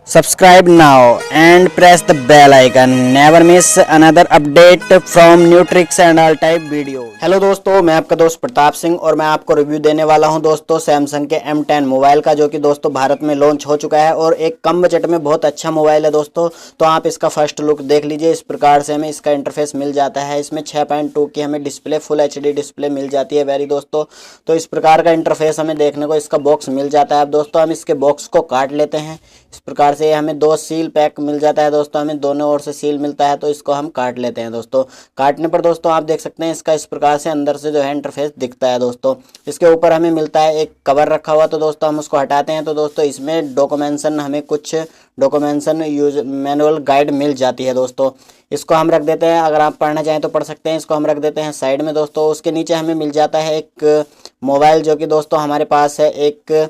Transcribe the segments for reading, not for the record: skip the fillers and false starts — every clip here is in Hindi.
Subscribe now and press the bell icon. Never miss another update from new tricks and all type video. Hello दोस्तों, मैं आपका दोस्त प्रताप सिंह और मैं आपको रिव्यू देने वाला हूं दोस्तों सैमसंग के M10 मोबाइल का, जो कि दोस्तों भारत में लॉन्च हो चुका है और एक कम बजट में बहुत अच्छा मोबाइल है दोस्तों। तो आप इसका फर्स्ट लुक देख लीजिए। इस प्रकार से हमें इसका इंटरफेस मिल जाता है। इसमें 6.2 की हमें डिस्प्ले, फुल HD डिस्प्ले मिल जाती है वेरी दोस्तों। तो इस प्रकार का इंटरफेस हमें देखने को इसका बॉक्स मिल जाता है। अब दोस्तों हम इसके बॉक्स को काट लेते हैं। इस प्रकार से हमें दो सील पैक मिल जाता है दोस्तों, हमें दोनों ओर से सील मिलता है। तो इसको हम काट लेते हैं दोस्तों। काटने पर दोस्तों आप देख सकते हैं इसका इस प्रकार से अंदर से जो है इंटरफेस दिखता है दोस्तों। इसके ऊपर हमें मिलता है एक कवर रखा हुआ, तो दोस्तों हम उसको हटाते हैं। तो दोस्तों इसमें डॉक्यूमेंटेशन, हमें कुछ डॉक्यूमेंटेशन यूज मैनुअल गाइड मिल जाती है दोस्तों। इसको हम रख देते हैं, अगर आप पढ़ना चाहें तो पढ़ सकते हैं। इसको हम रख देते हैं साइड में दोस्तों। उसके नीचे हमें मिल जाता है एक मोबाइल, जो कि दोस्तों हमारे पास है एक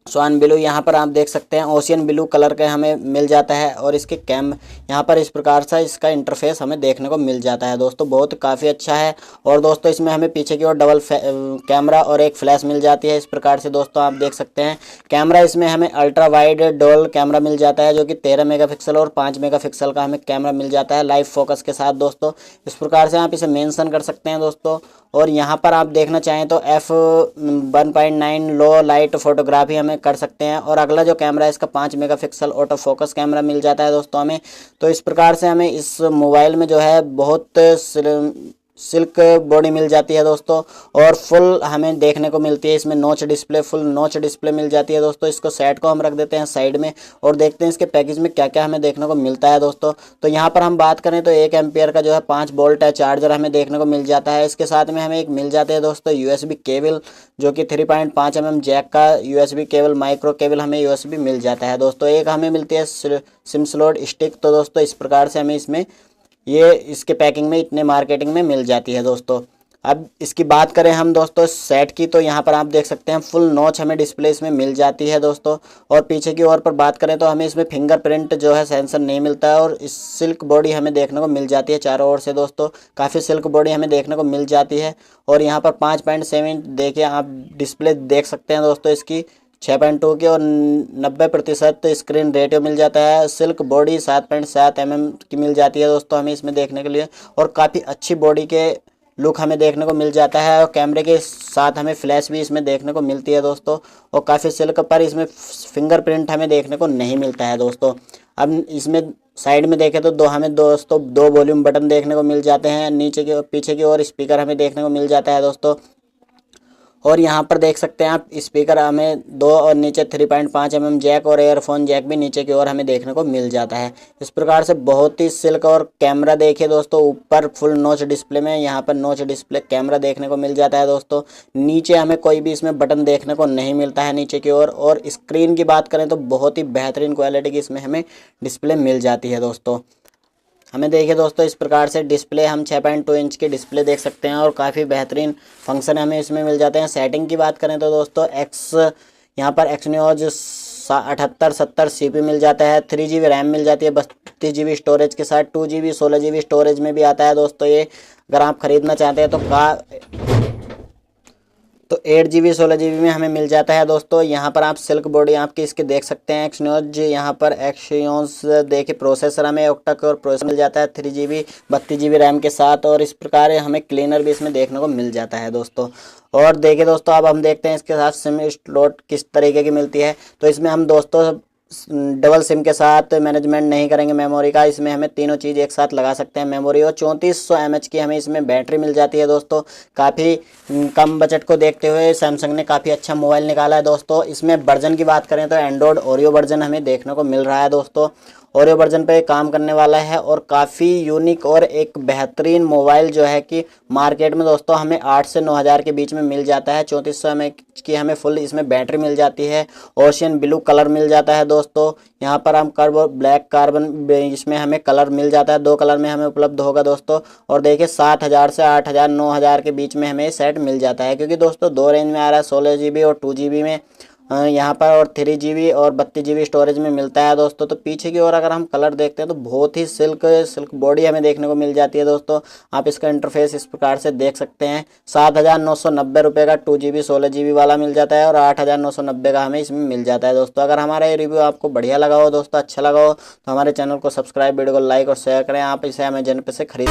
स्वान ब्लू। यहाँ पर आप देख सकते हैं ओशियन ब्लू कलर का हमें मिल जाता है। और इसके यहाँ पर इस प्रकार से इसका इंटरफेस हमें देखने को मिल जाता है दोस्तों। बहुत काफ़ी अच्छा है। और दोस्तों इसमें हमें पीछे की ओर डबल कैमरा और एक फ्लैश मिल जाती है। इस प्रकार से दोस्तों आप देख सकते हैं कैमरा इसमें हमें अल्ट्रा वाइड डुअल कैमरा मिल जाता है, जो कि 13 मेगापिक्सल और 5 मेगापिक्सल का हमें कैमरा मिल जाता है लाइव फोकस के साथ दोस्तों। इस प्रकार से आप इसे मेंशन कर सकते हैं दोस्तों। और यहाँ पर आप देखना चाहें तो f1.9 लो लाइट फोटोग्राफी हमें कर सकते हैं। और अगला जो कैमरा है इसका 5 मेगापिक्सल ऑटो फोकस कैमरा मिल जाता है दोस्तों हमें। तो इस प्रकार से हमें इस मोबाइल में जो है बहुत सिल्क बॉडी मिल जाती है दोस्तों। और फुल हमें देखने को मिलती है इसमें notch display, full notch display मिल जाती है दोस्तों। इसको सेट को हम रख देते हैं साइड में और देखते हैं इसके पैकेज में क्या क्या हमें देखने को मिलता है दोस्तों। तो यहाँ पर हम बात करें तो 1 एम्पियर का जो है 5 वोल्ट है चार्जर हमें देखने को मिल जाता है। इसके साथ में हमें एक मिल जाते हैं दोस्तों USB केबल, जो कि 3.5 mm जैक का USB केबल, माइक्रो केबल हमें USB मिल जाता है दोस्तों। एक हमें मिलती है सिम स्लॉट स्टिक। तो दोस्तों इस प्रकार से हमें इसमें ये इसके पैकिंग में इतने मार्केटिंग में मिल जाती है दोस्तों। अब इसकी बात करें हम दोस्तों सेट की, तो यहाँ पर आप देख सकते हैं फुल नॉच हमें डिस्प्ले इसमें मिल जाती है दोस्तों। और पीछे की ओर पर बात करें तो हमें इसमें फिंगरप्रिंट जो है सेंसर नहीं मिलता है। और इस सिल्क बॉडी हमें देखने को मिल जाती है चारों ओर से दोस्तों। काफ़ी सिल्क बॉडी हमें देखने को मिल जाती है। और यहाँ पर 5.7 देखिए आप डिस्प्ले देख सकते हैं दोस्तों इसकी 6.2 की। और 90% स्क्रीन रेटियो मिल जाता है। सिल्क बॉडी 7.7 mm की मिल जाती है दोस्तों हमें इसमें देखने के लिए। और काफ़ी अच्छी बॉडी के लुक हमें देखने को मिल जाता है। और कैमरे के साथ हमें फ्लैश भी इसमें देखने को मिलती है दोस्तों। और काफ़ी सिल्क पर इसमें फिंगरप्रिंट हमें देखने को नहीं मिलता है दोस्तों। अब इसमें साइड में देखें तो हमें दोस्तों दो वॉल्यूम बटन देखने को मिल जाते हैं। नीचे की पीछे की ओर स्पीकर हमें देखने को मिल जाता है दोस्तों। और यहाँ पर देख सकते हैं आप स्पीकर हमें 2 और नीचे 3.5 mm जैक और एयरफोन जैक भी नीचे की ओर हमें देखने को मिल जाता है। इस प्रकार से बहुत ही सिल्क। और कैमरा देखिए दोस्तों ऊपर फुल नॉच डिस्प्ले में यहाँ पर नॉच डिस्प्ले कैमरा देखने को मिल जाता है दोस्तों। नीचे हमें कोई भी इसमें बटन देखने को नहीं मिलता है नीचे की ओर। और स्क्रीन की बात करें तो बहुत ही बेहतरीन क्वालिटी की इसमें हमें डिस्प्ले मिल जाती है दोस्तों। हमें देखिए दोस्तों इस प्रकार से डिस्प्ले हम 6.2 इंच की डिस्प्ले देख सकते हैं। और काफ़ी बेहतरीन फंक्शन हमें इसमें मिल जाते हैं। सेटिंग की बात करें तो दोस्तों यहाँ पर एक्सनोज 7870 CPU मिल जाता है। 3GB रैम मिल जाती है 32GB स्टोरेज के साथ। 2GB 16GB स्टोरेज में भी आता है दोस्तों ये। अगर आप ख़रीदना चाहते हैं तो 8GB 16GB में हमें मिल जाता है दोस्तों। यहाँ पर आप सिल्क बॉडी आपकी इसके देख सकते हैं। एक्सनोज यहाँ पर एक्सियोस देखिए प्रोसेसर हमें ऑक्टा कोर प्रोसेसर मिल जाता है 3GB 32GB रैम के साथ। और इस प्रकार हमें क्लीनर भी इसमें देखने को मिल जाता है दोस्तों। और देखिए दोस्तों अब हम देखते हैं इसके साथ सिम स्लॉट किस तरीके की मिलती है। तो इसमें हम दोस्तों डबल सिम के साथ मैनेजमेंट नहीं करेंगे मेमोरी का। इसमें हमें तीनों चीज़ एक साथ लगा सकते हैं मेमोरी। और 3400 mAh की हमें इसमें बैटरी मिल जाती है दोस्तों। काफ़ी कम बजट को देखते हुए सैमसंग ने काफ़ी अच्छा मोबाइल निकाला है दोस्तों। इसमें वर्जन की बात करें तो एंड्रॉयड ओरियो वर्जन हमें देखने को मिल रहा है दोस्तों। ओरियो वर्जन पे काम करने वाला है। और काफ़ी यूनिक और एक बेहतरीन मोबाइल जो है कि मार्केट में दोस्तों हमें 8 से 9 हज़ार के बीच में मिल जाता है। 3400 mAh की हमें फुल इसमें बैटरी मिल जाती है। ओशियन ब्लू कलर मिल जाता है दोस्तों। यहाँ पर हम ब्लैक कार्बन इसमें हमें कलर मिल जाता है। 2 कलर में हमें उपलब्ध होगा दोस्तों। और देखिए 7000 से 8000 9000 के बीच में हमें सेट मिल जाता है, क्योंकि दोस्तों 2 रेंज में आ रहा है 16GB और 2GB में। यहाँ पर और 3 GB और 32 GB स्टोरेज में मिलता है दोस्तों। तो पीछे की ओर अगर हम कलर देखते हैं तो बहुत ही सिल्क बॉडी हमें देखने को मिल जाती है दोस्तों। आप इसका इंटरफेस इस प्रकार से देख सकते हैं। 7,990 का 2 GB 16 GB वाला मिल जाता है और 8,990 का हमें इसमें मिल जाता है दोस्तों। अगर हमारा ये रिव्यू आपको बढ़िया लगा हो दोस्तों, अच्छा लगा हो, तो हमारे चैनल को सब्सक्राइब, वीडियो को लाइक और शेयर करें। आप इसे अमेजन पे से खरीद